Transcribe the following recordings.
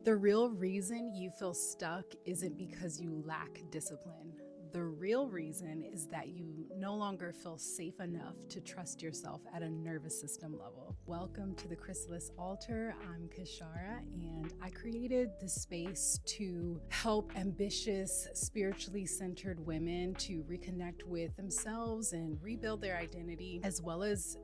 The real reason you feel stuck isn't because you lack discipline. The real reason is that you no longer feel safe enough to trust yourself at a nervous system level. Welcome to the Chrysalis Altar. I'm Kashara, and I created this space to help ambitious, spiritually centered women to reconnect with themselves and rebuild their identity, as well as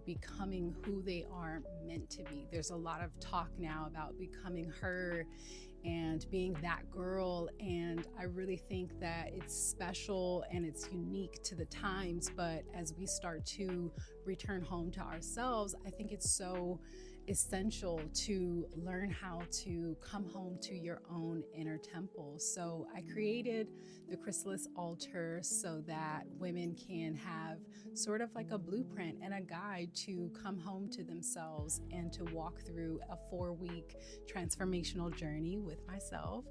becoming who they are meant to be. There's a lot of talk now about becoming her and being that girl, and I really think that it's special and it's unique to the times. But as we start to return home to ourselves, I think it's so essential to learn how to come home to your own inner temple. So I created the Chrysalis Altar so that women can have sort of like a blueprint and a guide to come home to themselves and to walk through a 4-week transformational journey with myself.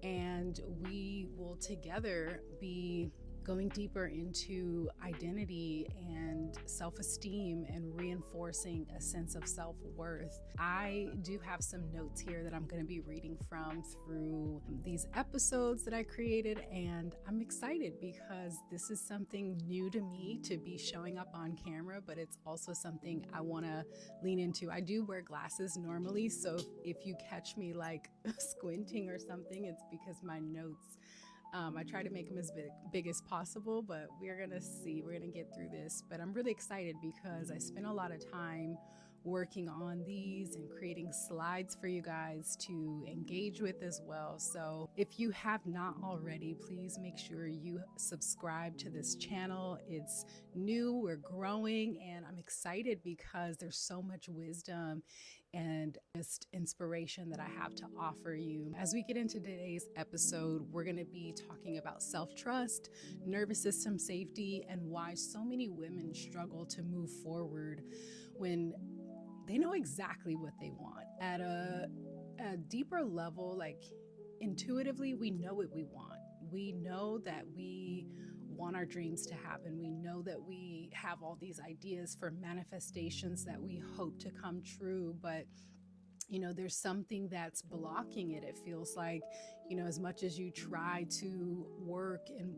And we will together be going deeper into identity and self-esteem and reinforcing a sense of self-worth. I do have some notes here that I'm going to be reading from through these episodes that I created, and I'm excited because this is something new to me to be showing up on camera, but it's also something I want to lean into. I do wear glasses normally, so if you catch me like squinting or something, it's because my notes, I try to make them as big as possible, but we're going to see. We're going to get through this. But I'm really excited because I spent a lot of time working on these and creating slides for you guys to engage with as well. So if you have not already, please make sure you subscribe to this channel. It's new, we're growing, and I'm excited because there's so much wisdom and just inspiration that I have to offer you. As we get into today's episode, we're going to be talking about self-trust, nervous system safety, and why so many women struggle to move forward when they know exactly what they want. At a deeper level, like intuitively, we know what we want. We know that we want our dreams to happen. We know that we have all these ideas for manifestations that we hope to come true, but there's something that's blocking it. It feels like, as much as you try to work and,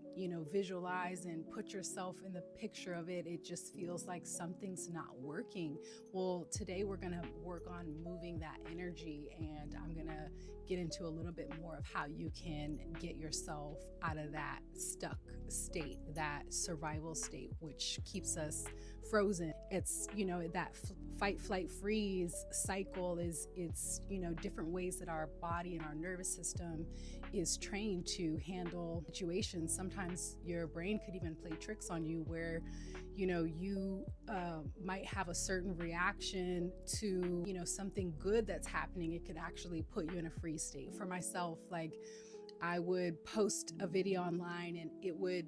visualize and put yourself in the picture of it, it just feels like something's not working. Well, today we're going to work on moving that energy, and I'm going to get into a little bit more of how you can get yourself out of that stuck state, that survival state, which keeps us frozen. It's, that fight, flight, freeze cycle it's different ways that our body and our nervous system is trained to handle situations. Sometimes your brain could even play tricks on you where, you might have a certain reaction to, something good that's happening. It could actually put you in a freeze state. For myself, like I would post a video online and it would,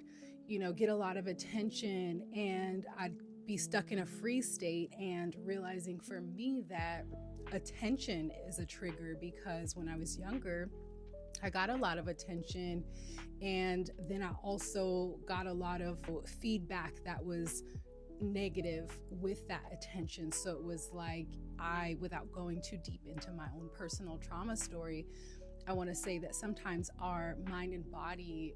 get a lot of attention, and I'd be stuck in a freeze state, and realizing for me that attention is a trigger because when I was younger, I got a lot of attention, and then I also got a lot of feedback that was negative with that attention. So it was like without going too deep into my own personal trauma story, I want to say that sometimes our mind and body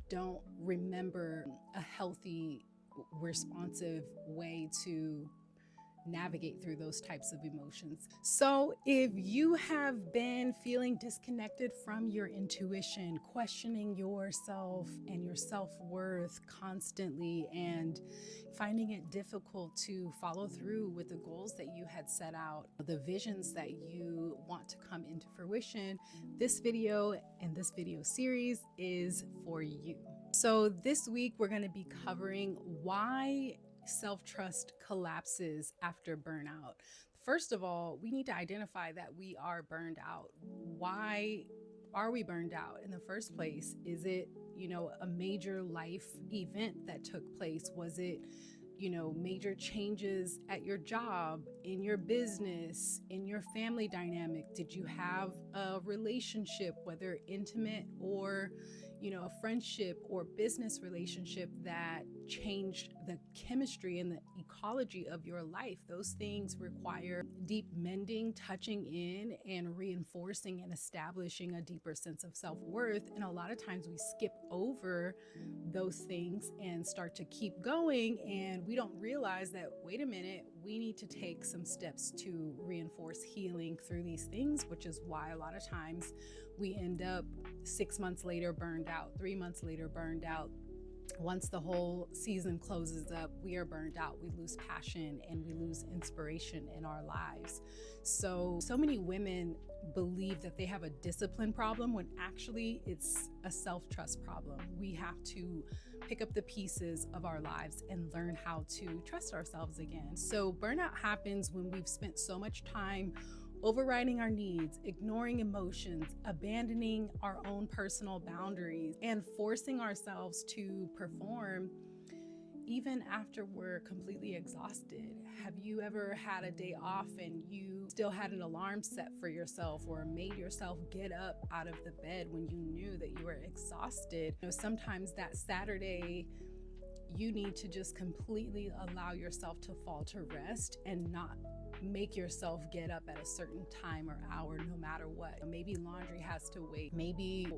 don't remember a healthy, responsive way to navigate through those types of emotions. So if you have been feeling disconnected from your intuition, questioning yourself and your self-worth constantly, and finding it difficult to follow through with the goals that you had set out, the visions that you want to come into fruition, this video and this video series is for you. So this week we're going to be covering why self-trust collapses after burnout. First of all, we need to identify that we are burned out. Why are we burned out in the first place? Is it, a major life event that took place? Was it, major changes at your job, in your business, in your family dynamic? Did you have a relationship, whether intimate or, a friendship or business relationship that changed the chemistry and the ecology of your life. Those things require deep mending, touching in, and reinforcing and establishing a deeper sense of self-worth. And a lot of times we skip over those things and start to keep going, and we don't realize that, wait a minute, we need to take some steps to reinforce healing through these things, which is why a lot of times we end up 6 months later burned out, 3 months later burned out. Once the whole season closes up, we are burned out. We lose passion and we lose inspiration in our lives. So many women believe that they have a discipline problem when actually it's a self-trust problem. We have to pick up the pieces of our lives and learn how to trust ourselves again. So burnout happens when we've spent so much time overriding our needs, ignoring emotions, abandoning our own personal boundaries, and forcing ourselves to perform even after we're completely exhausted. Have you ever had a day off and you still had an alarm set for yourself, or made yourself get up out of the bed when you knew that you were exhausted? Sometimes that Saturday, you need to just completely allow yourself to fall to rest and not make yourself get up at a certain time or hour, no matter what. Maybe laundry has to wait. Maybe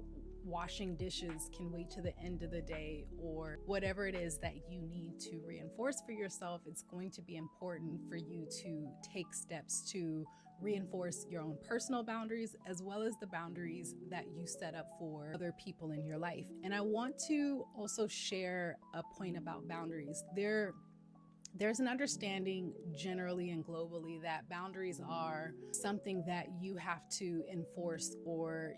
washing dishes can wait to the end of the day, or whatever it is that you need to reinforce for yourself. It's going to be important for you to take steps to reinforce your own personal boundaries, as well as the boundaries that you set up for other people in your life. And I want to also share a point about boundaries. There's an understanding generally and globally that boundaries are something that you have to enforce, or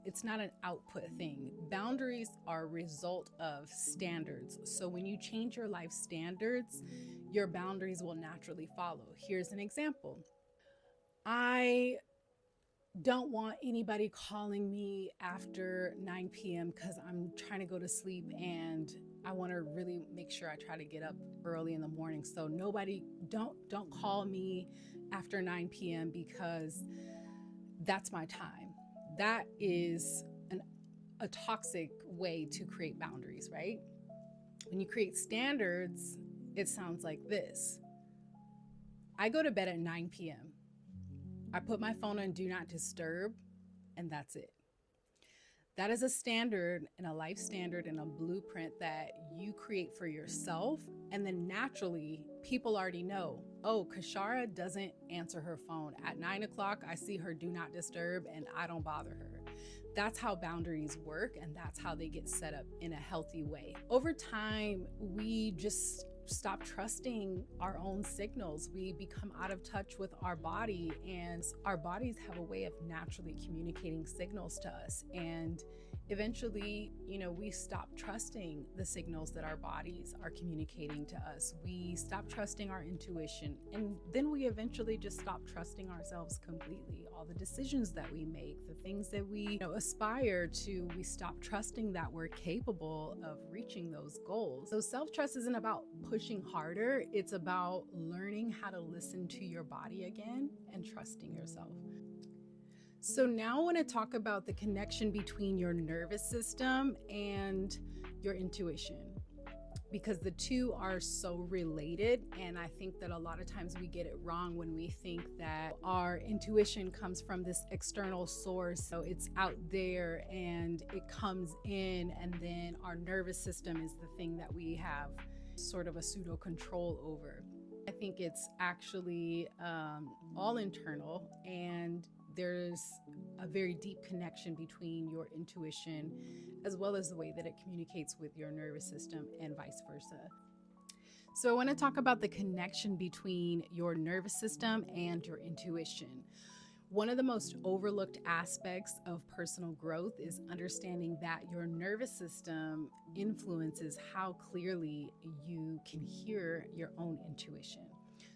it's not an output thing. Boundaries are a result of standards. So when you change your life standards, your boundaries will naturally follow. Here's an example. I don't want anybody calling me after 9 p.m. because I'm trying to go to sleep and I want to really make sure I try to get up early in the morning. So don't call me after 9 p.m. because that's my time. That is a toxic way to create boundaries, right? When you create standards, it sounds like this. I go to bed at 9 p.m. I put my phone on do not disturb, and that's it. That is a standard and a life standard and a blueprint that you create for yourself. And then naturally, people already know, oh, Kashara doesn't answer her phone. At 9 o'clock, I see her do not disturb and I don't bother her. That's how boundaries work, and that's how they get set up in a healthy way. Over time, we just stop trusting our own signals. We become out of touch with our body, and our bodies have a way of naturally communicating signals to us. And eventually, we stop trusting the signals that our bodies are communicating to us. We stop trusting our intuition, and then we eventually just stop trusting ourselves completely. All the decisions that we make, the things that we aspire to, we stop trusting that we're capable of reaching those goals. So self-trust isn't about pushing harder. It's about learning how to listen to your body again and trusting yourself. So now I want to talk about the connection between your nervous system and your intuition, because the two are so related. And I think that a lot of times we get it wrong when we think that our intuition comes from this external source. So it's out there and it comes in, and then our nervous system is the thing that we have sort of a pseudo control over. I think it's actually all internal, and there's a very deep connection between your intuition as well as the way that it communicates with your nervous system, and vice versa. So I want to talk about the connection between your nervous system and your intuition. One of the most overlooked aspects of personal growth is understanding that your nervous system influences how clearly you can hear your own intuition.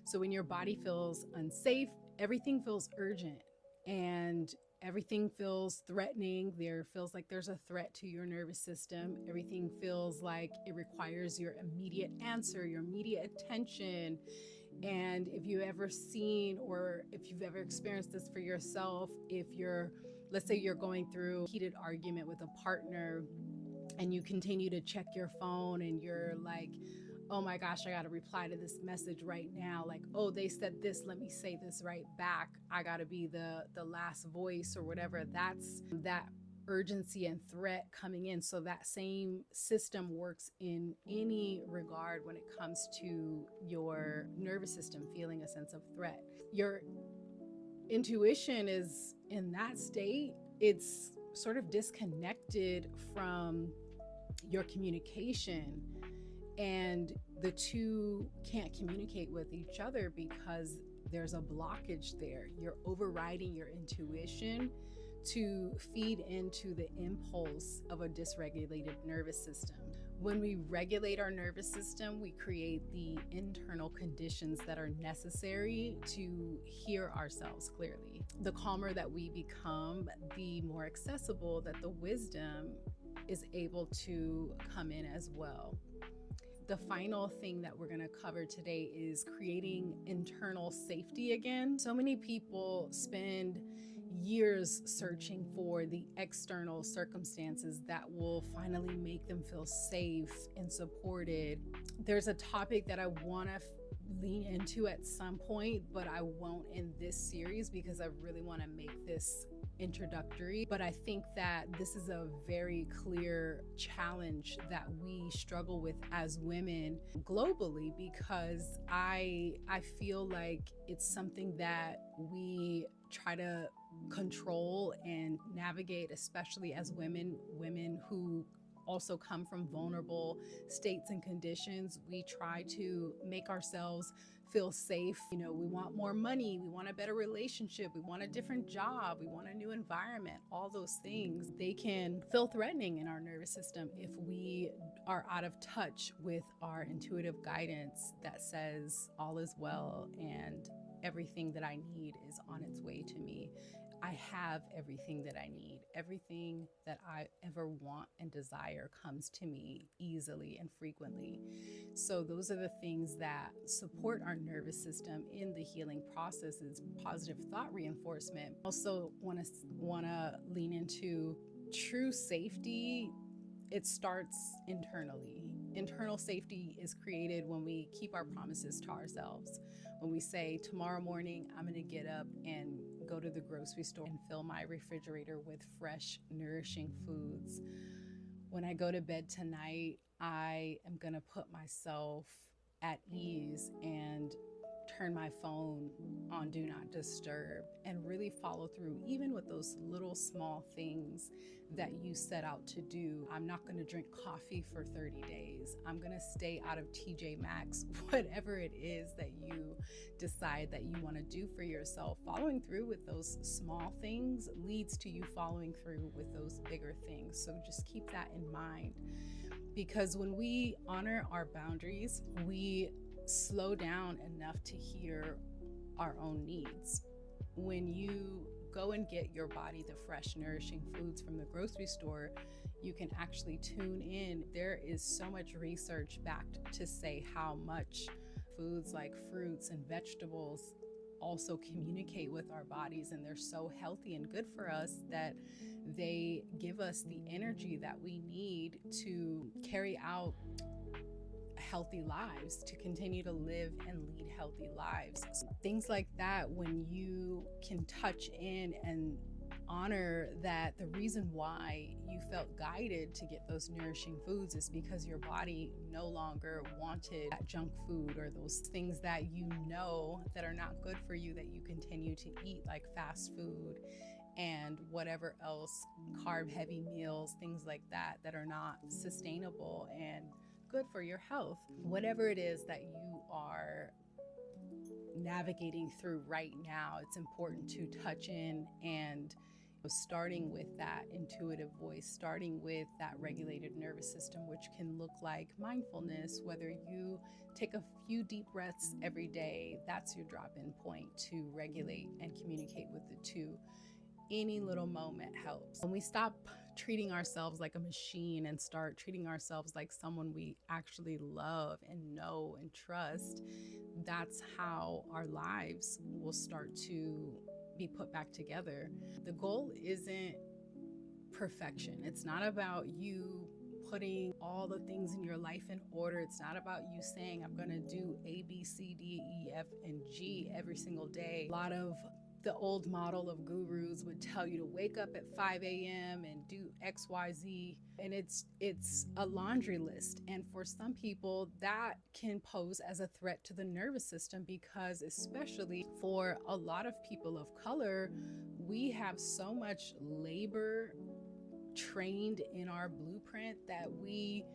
So when your body feels unsafe, everything feels urgent and everything feels threatening. There feels like there's a threat to your nervous system. Everything feels like it requires your immediate answer, your immediate attention. And if you've ever seen, or if you've ever experienced this for yourself, if you're Let's say you're going through a heated argument with a partner and you continue to check your phone and you're like, oh my gosh, I got to reply to this message right now. Like, oh, they said this, let me say this right back. I got to be the last voice or whatever. That's that urgency and threat coming in. So that same system works in any regard when it comes to your nervous system feeling a sense of threat. Your intuition is in that state. It's sort of disconnected from your communication, and the two can't communicate with each other because there's a blockage there. You're overriding your intuition to feed into the impulse of a dysregulated nervous system. When we regulate our nervous system, we create the internal conditions that are necessary to hear ourselves clearly. The calmer that we become, the more accessible that the wisdom is able to come in as well. The final thing that we're going to cover today is creating internal safety again. So many people spend years searching for the external circumstances that will finally make them feel safe and supported. There's a topic that I want to lean into at some point, but I won't in this series because I really want to make this introductory. But I think that this is a very clear challenge that we struggle with as women globally, because I feel like it's something that we try to control and navigate, especially as women who also come from vulnerable states and conditions. We try to make ourselves feel safe. You know, we want more money, we want a better relationship, we want a different job, we want a new environment. All those things, they can feel threatening in our nervous system if we are out of touch with our intuitive guidance that says all is well and everything that I need is on its way to me. I have everything that I need. Everything that I ever want and desire comes to me easily and frequently. So those are the things that support our nervous system in the healing process is positive thought reinforcement. Also want to lean into true safety. It starts internally. Internal safety is created when we keep our promises to ourselves. When we say, tomorrow morning, I'm going to get up and go to the grocery store and fill my refrigerator with fresh, nourishing foods. When I go to bed tonight, I am going to put myself at ease and turn my phone on Do Not Disturb and really follow through, even with those little small things that you set out to do. I'm not going to drink coffee for 30 days. I'm going to stay out of TJ Maxx, whatever it is that you decide that you want to do for yourself. Following through with those small things leads to you following through with those bigger things. So just keep that in mind, because when we honor our boundaries, we slow down enough to hear our own needs. When you go and get your body the fresh, nourishing foods from the grocery store, you can actually tune in. There is so much research backed to say how much foods like fruits and vegetables also communicate with our bodies, and they're so healthy and good for us that they give us the energy that we need to carry out healthy lives, to continue to live and lead healthy lives. Things like that, when you can touch in and honor that the reason why you felt guided to get those nourishing foods is because your body no longer wanted that junk food or those things that you know that are not good for you that you continue to eat, like fast food and whatever else, carb heavy meals, things like that that are not sustainable and good for your health. Whatever it is that you are navigating through right now, it's important to touch in, and starting with that intuitive voice, starting with that regulated nervous system, which can look like mindfulness. Whether you take a few deep breaths every day, that's your drop-in point to regulate and communicate with the two. Any little moment helps. When we stop treating ourselves like a machine and start treating ourselves like someone we actually love and know and trust, that's how our lives will start to be put back together. The goal isn't perfection. It's not about you putting all the things in your life in order. It's not about you saying, I'm going to do A, B, C, D, E, F, and G every single day. A lot of the old model of gurus would tell you to wake up at 5 a.m. and do X, Y, Z. And it's a laundry list. And for some people, that can pose as a threat to the nervous system, because especially for a lot of people of color, we have so much labor trained in our blueprint that we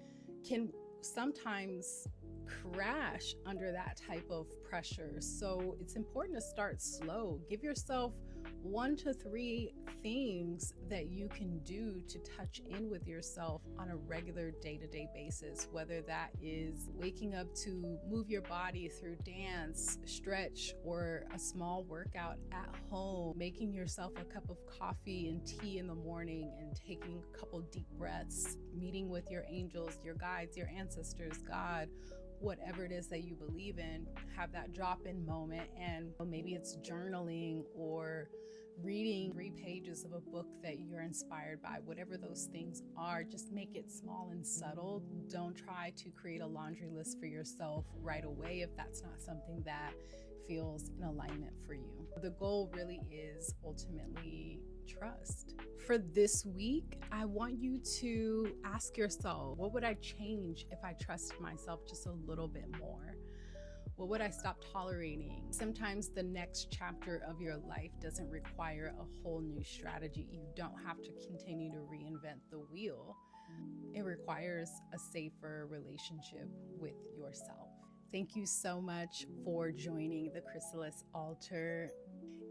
can sometimes crash under that type of pressure. So it's important to start slow. Give yourself 1 to 3 things that you can do to touch in with yourself on a regular day-to-day basis, whether that is waking up to move your body through dance, stretch, or a small workout at home, making yourself a cup of coffee and tea in the morning and taking a couple deep breaths, meeting with your angels, your guides, your ancestors, God, whatever it is that you believe in. Have that drop-in moment, and maybe it's journaling or reading 3 pages of a book that you're inspired by. Whatever those things are, just make it small and subtle. Don't try to create a laundry list for yourself right away if that's not something that feels in alignment for you. The goal really is ultimately trust. For this week, I want you to ask yourself, what would I change if I trusted myself just a little bit more? What would I stop tolerating? Sometimes the next chapter of your life doesn't require a whole new strategy. You don't have to continue to reinvent the wheel. It requires a safer relationship with yourself. Thank you so much for joining the Chrysalis Altar.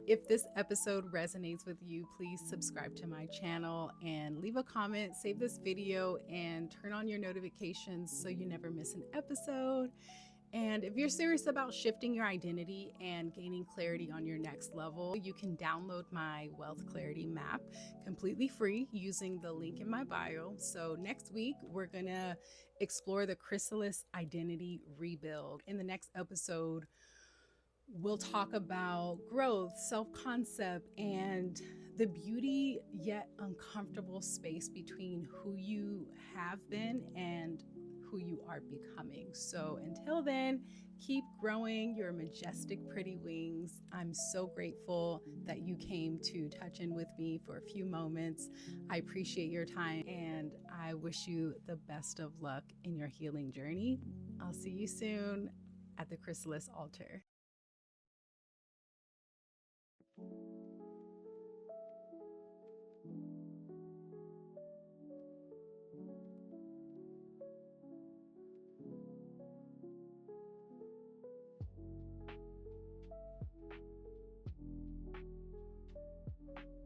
If this episode resonates with you, please subscribe to my channel and leave a comment, save this video, and turn on your notifications so you never miss an episode. And if you're serious about shifting your identity and gaining clarity on your next level, you can download my Wealth Clarity Map completely free using the link in my bio. So next week, we're gonna explore the Chrysalis Identity Rebuild. In the next episode, we'll talk about growth, self-concept, and the beauty yet uncomfortable space between who you have been and who you are becoming. So until then, keep growing your majestic, pretty wings. I'm so grateful that you came to touch in with me for a few moments. I appreciate your time, and I wish you the best of luck in your healing journey. I'll see you soon at the Chrysalis Altar.